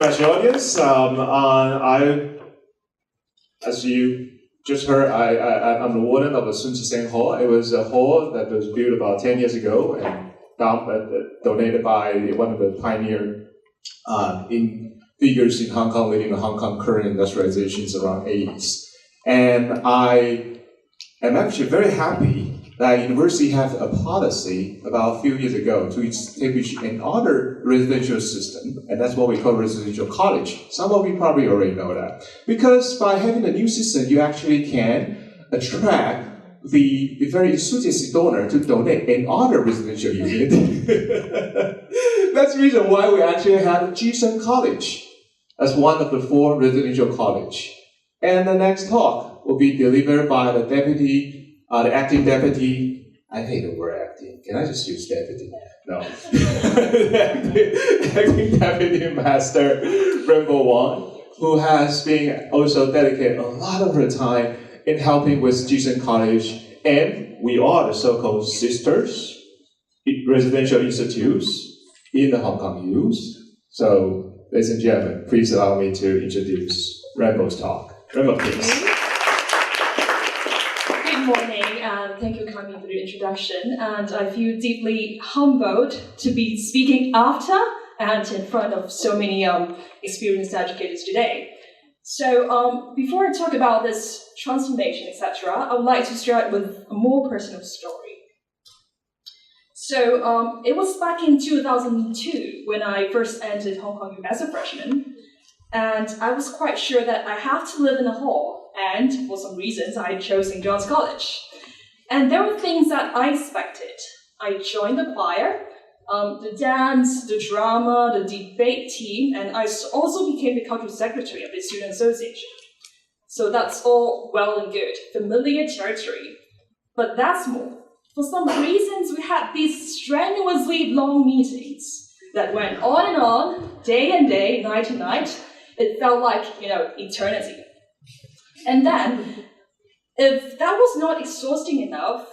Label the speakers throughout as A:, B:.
A: Special audience, as you just heard, I'm the warden of the Sun Chi-Seng Hall. It was a hall that was built about 10 years ago and donated by one of the pioneer figures in Hong Kong leading the Hong Kong current industrializations around 80s. And I am actually very happy that university has a policy about a few years ago to establish another residential system, and that's what we call residential college. Some of you probably already know that. Because by having a new system, you actually can attract the very enthusiastic donor to donate another residential unit. That's the reason why we actually had G-Sun College as one of the 4 residential college. And the next talk will be delivered by the acting deputy. I hate the word acting. Can I just use deputy? No. Acting deputy master Rainbow Wong, who has been also dedicated a lot of her time in helping with G-Sun College. And we are the so-called sisters residential institutes in the Hong Kong youth. So, ladies and gentlemen, please allow me to introduce Rainbow's talk. Rainbow, please.
B: Good morning. Thank you for coming for the introduction. And I feel deeply humbled to be speaking after and in front of so many experienced educators today. So before I talk about this transformation, etc., I would like to start with a more personal story. So it was back in 2002 when I first entered Hong Kong as a freshman, and I was quite sure that I have to live in a hall, and for some reasons I chose St. John's College. And there were things that I expected. I joined the choir, the dance, the drama, the debate team, and I also became the cultural secretary of the Student Association. So that's all well and good, familiar territory. But that's more. For some reasons, we had these strenuously long meetings that went on, day and day, night and night. It felt like, eternity. And then, if that was not exhausting enough,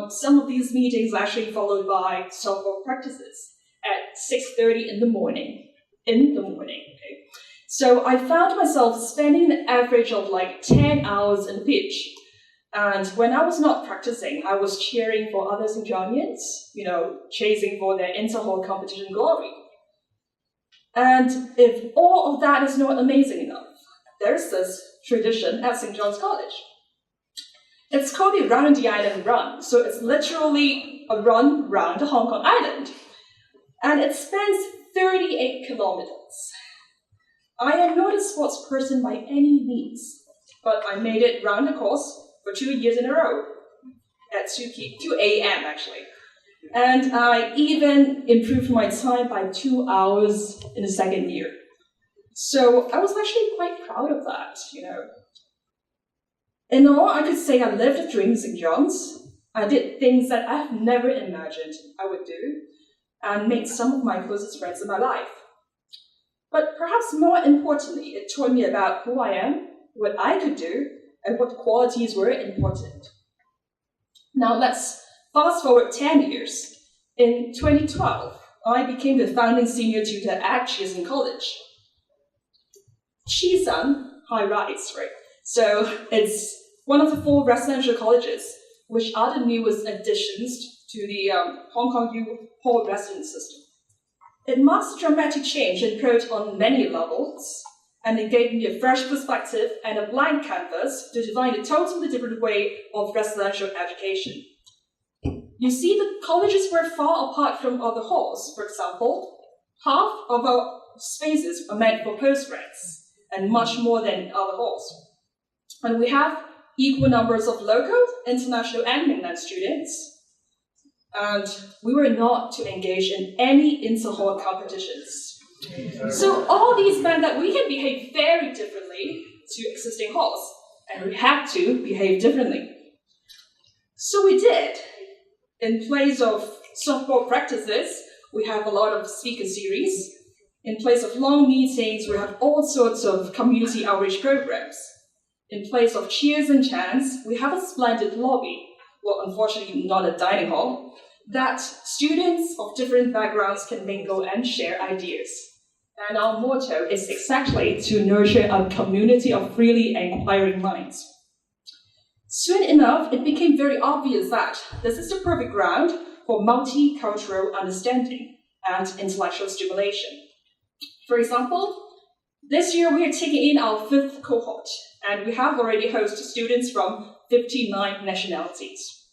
B: some of these meetings actually followed by softball practices at 6:30 in the morning. Okay? So I found myself spending an average of like 10 hours in the pitch. And when I was not practicing, I was cheering for other St. Johnians, chasing for their inter-hall competition glory. And if all of that is not amazing enough, there's this tradition at St. John's College. It's called the Round the Island Run, so it's literally a run round the Hong Kong Island. And it spans 38 kilometers. I am not a sports person by any means, but I made it round the course for 2 years in a row, at 2 a.m. actually. And I even improved my time by 2 hours in the second year. So I was actually quite proud of that, In all, I could say I lived a dream in St. John's. I did things that I've never imagined I would do, and made some of my closest friends in my life. But perhaps more importantly, it taught me about who I am, what I could do, and what qualities were important. Now let's fast forward 10 years. In 2012, I became the founding senior tutor at G-Sun College. G-Sun, high-rise, right? So it's one of the 4 residential colleges, which are the newest additions to the Hong Kong Youth Hall residence system. It marks a dramatic change in approach on many levels, and it gave me a fresh perspective and a blank canvas to define a totally different way of residential education. You see, the colleges were far apart from other halls. For example, half of our spaces are meant for postgrads, and much more than other halls. And we have equal numbers of local, international, and mainland students. And we were not to engage in any inter-hall competitions. So all these meant that we can behave very differently to existing halls, and we had to behave differently. So we did. In place of softball practices, we have a lot of speaker series. In place of long meetings, we have all sorts of community outreach programs. In place of cheers and chants, we have a splendid lobby, well, unfortunately not a dining hall, that students of different backgrounds can mingle and share ideas. And our motto is exactly to nurture a community of freely inquiring minds. Soon enough, it became very obvious that this is the perfect ground for multicultural understanding and intellectual stimulation. For example, this year we are taking in our 5th cohort, and we have already hosted students from 59 nationalities.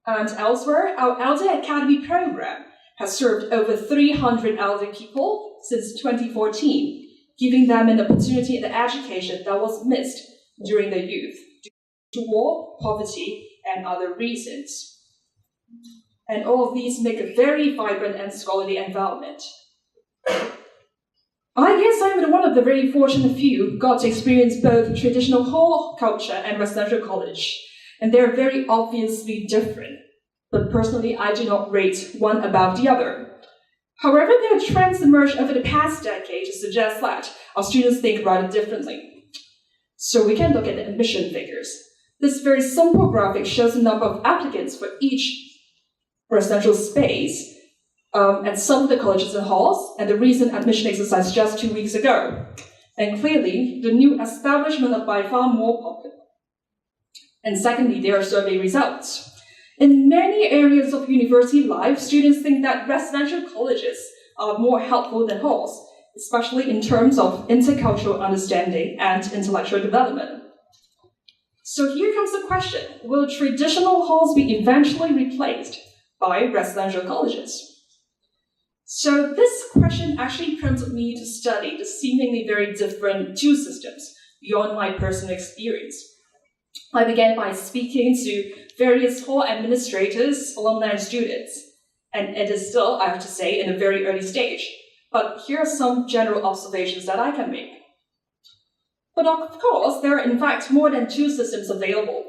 B: And elsewhere, our Elder Academy program has served over 300 elder people since 2014, giving them an opportunity and education that was missed during their youth due to war, poverty, and other reasons. And all of these make a very vibrant and scholarly environment. I guess I'm one of the very fortunate few who got to experience both traditional hall culture and residential college, and they're very obviously different. But personally, I do not rate one above the other. However, there are trends emerged over the past decade to suggest that our students think rather differently. So we can look at the admission figures. This very simple graphic shows the number of applicants for each residential space at some of the colleges and halls, and the recent admission exercise just 2 weeks ago. And clearly, the new establishment are by far more popular. And secondly, there are survey results. In many areas of university life, students think that residential colleges are more helpful than halls, especially in terms of intercultural understanding and intellectual development. So here comes the question, will traditional halls be eventually replaced by residential colleges? So this question actually prompted me to study the seemingly very different two systems beyond my personal experience. I began by speaking to various hall administrators, alumni, and students, and it is still, I have to say, in a very early stage. But here are some general observations that I can make. But of course, there are in fact more than two systems available.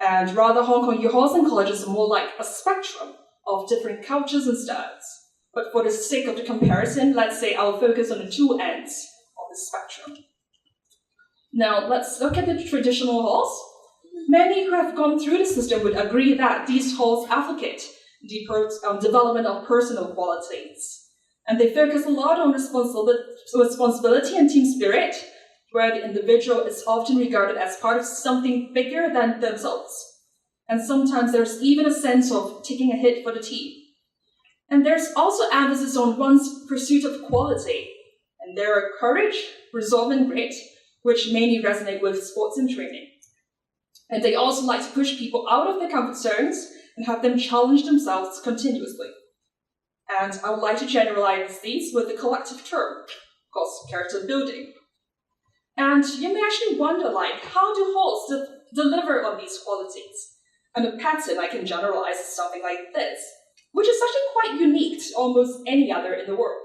B: And rather, Hong Kong halls and colleges are more like a spectrum of different cultures and styles. But for the sake of the comparison, let's say I'll focus on the two ends of the spectrum. Now, let's look at the traditional halls. Many who have gone through the system would agree that these halls advocate the development of personal qualities. And they focus a lot on responsibility and team spirit, where the individual is often regarded as part of something bigger than themselves. And sometimes there's even a sense of taking a hit for the team. And there's also emphasis on one's pursuit of quality. And there are courage, resolve, and grit, which mainly resonate with sports and training. And they also like to push people out of their comfort zones and have them challenge themselves continuously. And I would like to generalize these with a collective term, called character building. And you may actually wonder, how do halls deliver on these qualities? And the pattern I can generalize is something like this, which is actually quite unique to almost any other in the world.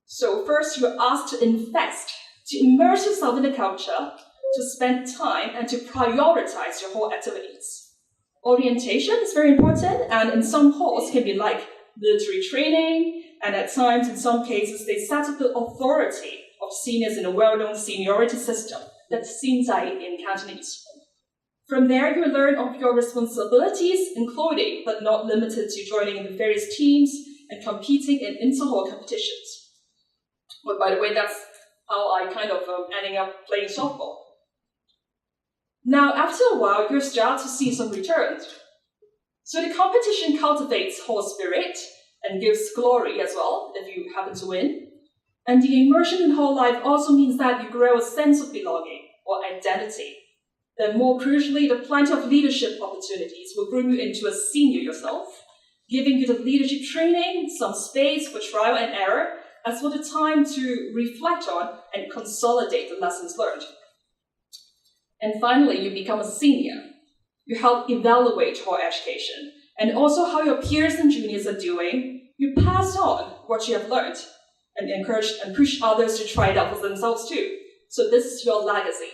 B: So first, you're asked to invest, to immerse yourself in the culture, to spend time, and to prioritize your hall activities. Orientation is very important, and in some halls can be like military training, and at times, in some cases, they set up the authority of seniors in a well-known seniority system, that's 现在 in Cantonese. From there, you learn of your responsibilities, including, but not limited to, joining in the various teams and competing in inter-hall competitions. But by the way, that's how I kind of ending up playing softball. Now, after a while, you start to see some returns. So the competition cultivates hall spirit and gives glory as well, if you happen to win. And the immersion in hall life also means that you grow a sense of belonging or identity. Then more crucially, the plenty of leadership opportunities will bring you into a senior yourself, giving you the leadership training, some space for trial and error, as well as the time to reflect on and consolidate the lessons learned. And finally, you become a senior. You help evaluate hall education, and also how your peers and juniors are doing. You pass on what you have learned, and encourage and push others to try it out for themselves too. So this is your legacy.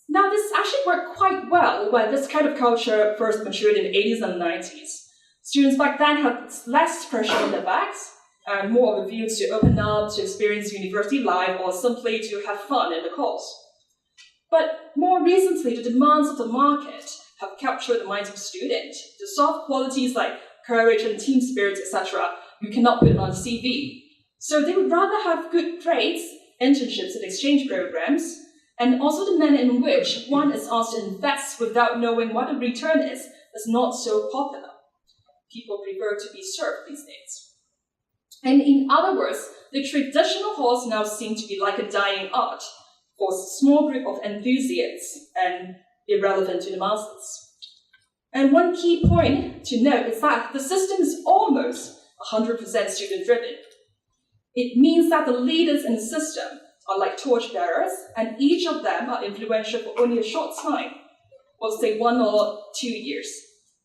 B: Now, this actually worked quite well when this kind of culture first matured in the 80s and 90s. Students back then had less pressure on their backs, and more of a view to open up, to experience university life, or simply to have fun in the course. But more recently, the demands of the market have captured the minds of students. The soft qualities like courage and team spirit, etc., you cannot put it on a CV. So they would rather have good grades, internships and exchange programs, and also the manner in which one is asked to invest without knowing what the return is not so popular. People prefer to be served these days. And in other words, the traditional halls now seem to be like a dying art for a small group of enthusiasts and irrelevant to the masses. And one key point to note is that the system is almost 100% student-driven. It means that the leaders in the system are like torchbearers, and each of them are influential for only a short time, or say 1 or 2 years.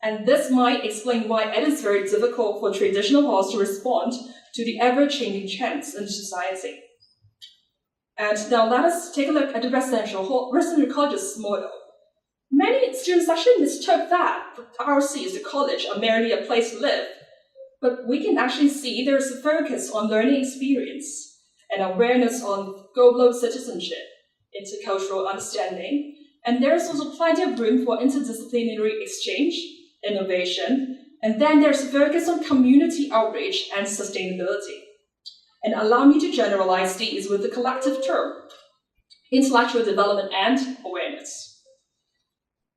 B: And this might explain why it is very difficult for traditional halls to respond to the ever-changing trends in society. And now let us take a look at the residential colleges model. Many students actually mistook that RC as the college are merely a place to live. But we can actually see there's a focus on learning experience and awareness on global citizenship, intercultural understanding, and there's also plenty of room for interdisciplinary exchange, innovation, and then there's a focus on community outreach and sustainability. And allow me to generalize these with the collective term, intellectual development and awareness.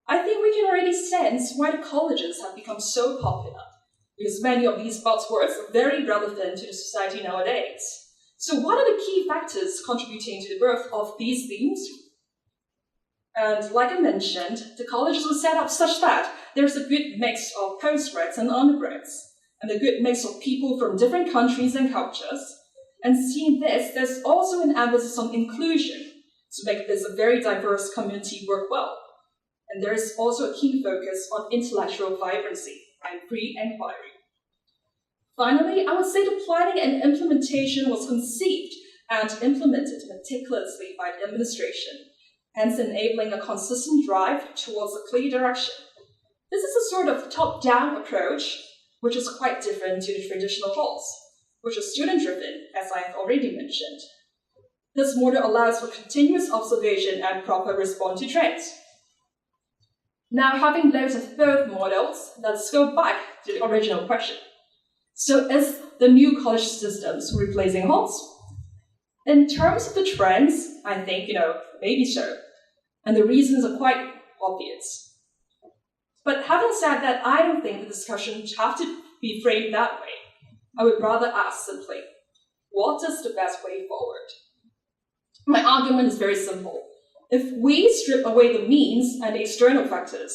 B: I think we can already sense why the colleges have become so popular, because many of these buzzwords are very relevant to the society nowadays. So what are the key factors contributing to the growth of these themes? And like I mentioned, the colleges were set up such that there's a good mix of postgrads and undergrads, and a good mix of people from different countries and cultures. And seeing this, there's also an emphasis on inclusion to make this a very diverse community work well. And there is also a key focus on intellectual vibrancy and free inquiry. Finally, I would say the planning and implementation was conceived and implemented meticulously by the administration, hence enabling a consistent drive towards a clear direction. This is a sort of top-down approach, which is quite different to the traditional halls, which are student-driven, as I have already mentioned. This model allows for continuous observation and proper response to trends. Now, having looked at both models, let's go back to the original question. So is the new college systems replacing halls? In terms of the trends, I think, maybe so. And the reasons are quite obvious. But having said that, I don't think the discussion have to be framed that way. I would rather ask simply, what is the best way forward? My argument is very simple. If we strip away the means and the external factors,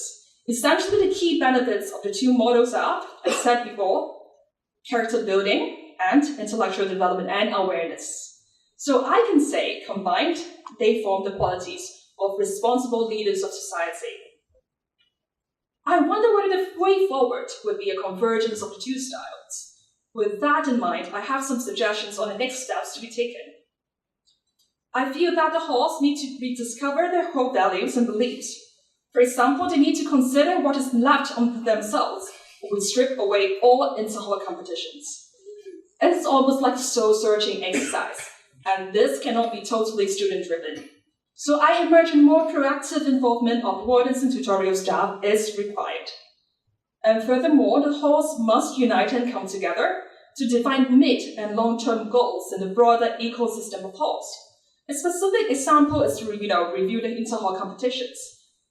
B: essentially the key benefits of the two models are, as said before, character building and intellectual development and awareness. So I can say, combined, they form the qualities of responsible leaders of society. I wonder whether the way forward would be a convergence of the two styles. With that in mind, I have some suggestions on the next steps to be taken. I feel that the halls need to rediscover their core values and beliefs. For example, they need to consider what is left on themselves when we strip away all inter-hall competitions. It's almost like a soul-searching exercise, and this cannot be totally student-driven. So I imagine more proactive involvement of wardens and tutorial staff is required. And furthermore, the halls must unite and come together to define mid- and long-term goals in the broader ecosystem of halls. A specific example is to review the inter-hall competitions,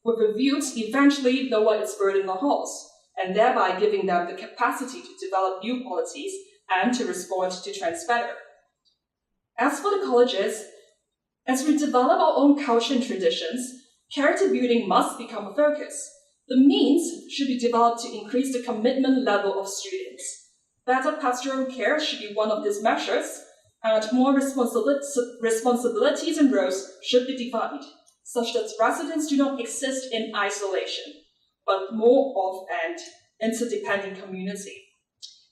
B: with a view to eventually lower its burden on halls, and thereby giving them the capacity to develop new qualities and to respond to trends better. As for the colleges, as we develop our own culture and traditions, character building must become a focus. The means should be developed to increase the commitment level of students. Better pastoral care should be one of these measures, and more responsibilities and roles should be defined, such that residents do not exist in isolation, but more of an interdependent community.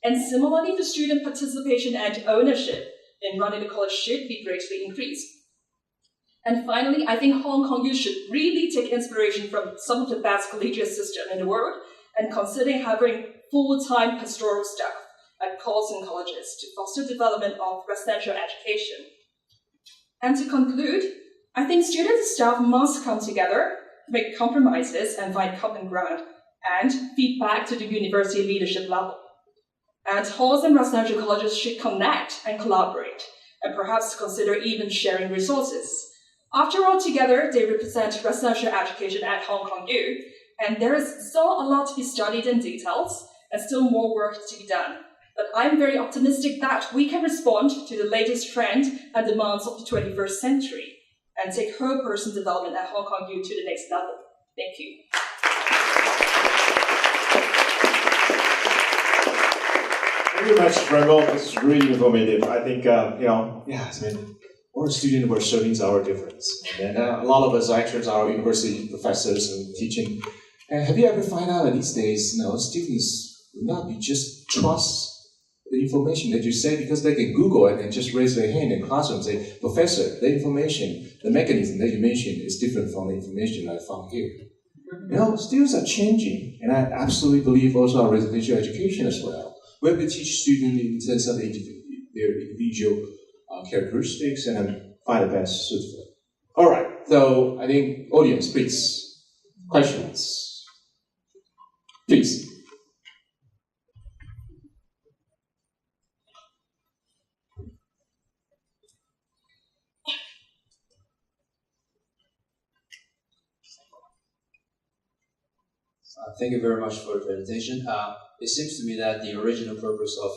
B: And similarly, the student participation and ownership in running the college should be greatly increased. And finally, I think Hong Kong youth should really take inspiration from some of the best collegiate systems in the world and consider having full-time pastoral staff at calls and colleges to foster development of residential education. And to conclude, I think students and staff must come together, make compromises and find common ground, and feed back to the university leadership level. And halls and residential colleges should connect and collaborate, and perhaps consider even sharing resources. After all, together, they represent residential education at Hong Kong U, and there is still a lot to be studied in details, and still more work to be done. But I'm very optimistic that we can respond to the latest trend and demands of the 21st century, and take whole person development at Hong Kong U to the next level. Thank you.
A: Thank you very much, Randall. It's really informative. I think, all students were showing our difference. And a lot of us actually are university professors and teaching. And have you ever found out that these days, students will not be just trust the information that you say because they can Google it and just raise their hand in classroom and say, Professor, the information, the mechanism that you mentioned is different from the information I found here. Students are changing, and I absolutely believe also our residential education as well. We have to teach students in terms of their individual characteristics and then find the best suit for them. All right, so I think audience, please, questions, please.
C: Thank you very much for the presentation. It seems to me that the original purpose of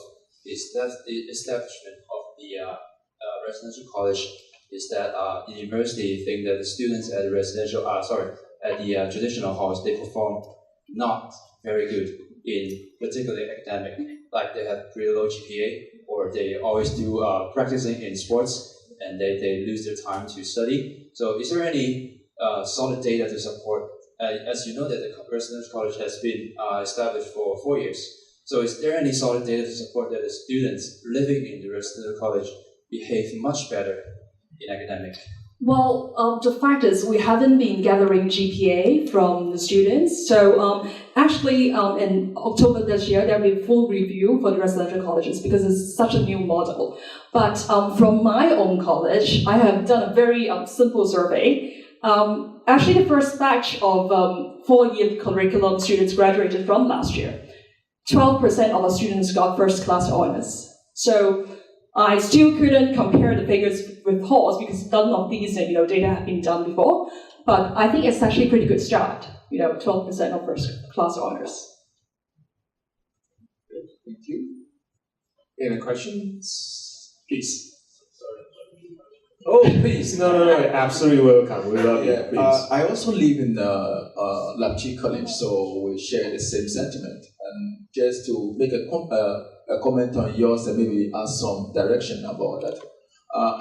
C: the establishment of the residential college is that the university think that the students at the traditional halls, they perform not very good in particularly academic, like they have pretty low GPA, or they always do practicing in sports and they lose their time to study. So is there any solid data to support? As you know that the residential college has been established for 4 years. So is there any solid data to support that the students living in the residential college behave much better in academic?
B: Well, the fact is we haven't been gathering GPA from the students. So actually in October this year, there will be a full review for the residential colleges because it's such a new model. But from my own college, I have done a very simple survey. Actually, the first batch of 4-year curriculum students graduated from last year. 12% of our students got first-class honors. So I still couldn't compare the figures with halls because none of these data have been done before. But I think it's actually a pretty good start. 12% of first-class honors.
A: Thank you. Any questions? Please. Oh, please. No. Absolutely welcome. We love you. Please.
D: I also live in Lapchi College, so we share the same sentiment. And just to make a comment on yours and maybe ask some direction about that.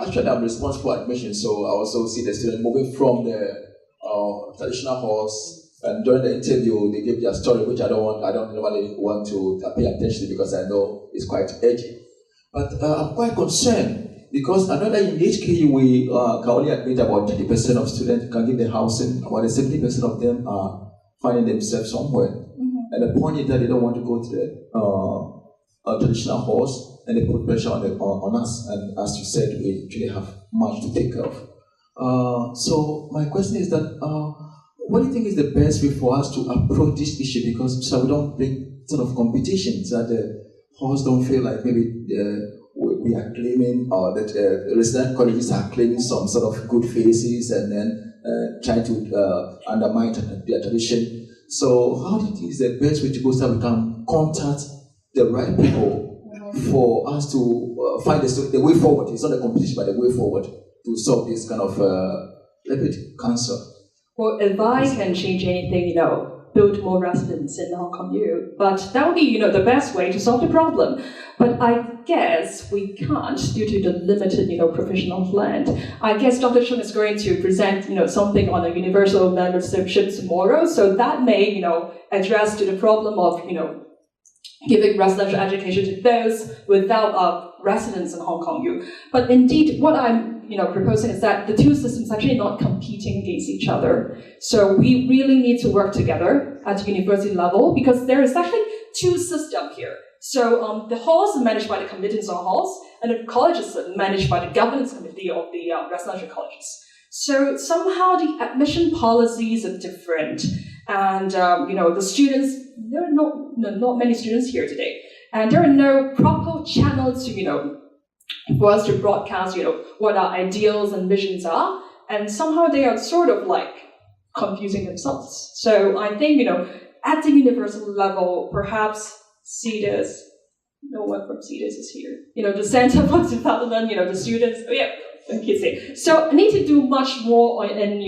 D: Actually, I'm responsible for admission, so I also see the student moving from the traditional halls. And during the interview, they give their story, which I don't normally want to pay attention to because I know it's quite edgy. But I'm quite concerned. Because I know that in HKU we can only admit about 30% of students can give the housing, about 70% of them are finding themselves somewhere. Mm-hmm. And the point is that they don't want to go to the traditional halls, and they put pressure on us. And as you said, we actually have much to take care of. So my question is that, what do you think is the best way for us to approach this issue? Because so we don't bring sort of competition, so that the halls don't feel like maybe we are claiming, or that resident colleges are claiming some sort of good faces and then trying to undermine their tradition. So how do you think is the best way to go so that we can contact the right people for us to find the way forward? It's not a competition, but the way forward to solve this kind of cancer.
B: Well, if I can change anything, build more residents in Hong Kong U. But that would be, the best way to solve the problem. But I guess we can't due to the limited, professional land. I guess Dr. Chung is going to present, something on a universal membership tomorrow. So that may, address to the problem of, giving residential education to those without residents in Hong Kong U. But indeed, what I'm proposing is that the two systems actually not competing against each other. So we really need to work together at university level because there is actually two systems here. So the halls are managed by the committees on halls, and the colleges are managed by the governance committee of the residential colleges. So somehow the admission policies are different, and the students, there are not many students here today. And there are no proper channels to, for us to broadcast, what our ideals and visions are. And somehow they are sort of like confusing themselves. So I think, at the universal level, perhaps CETL, no one from CETL is here. The Center for Development, the students, So I need to do much more in,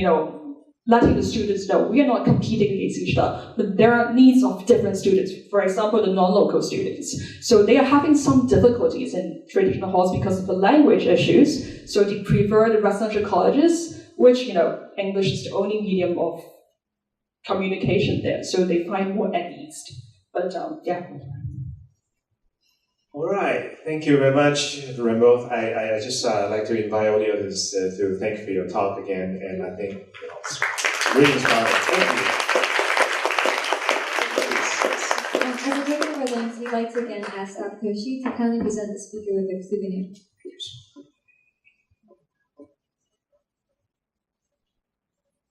B: letting the students know we are not competing against each other, but there are needs of different students. For example, the non-local students. So they are having some difficulties in traditional halls because of the language issues. So they prefer the residential colleges, which, English is the only medium of communication there. So they find more at ease. But yeah.
E: All right, thank you very much, Rainbow. I just like to invite all the others to thank you for your talk again, and I think it's really inspiring. Thank you.
F: As a token of our thanks, we'd like to again ask Dr. Koshi to kindly present the speaker with their souvenir.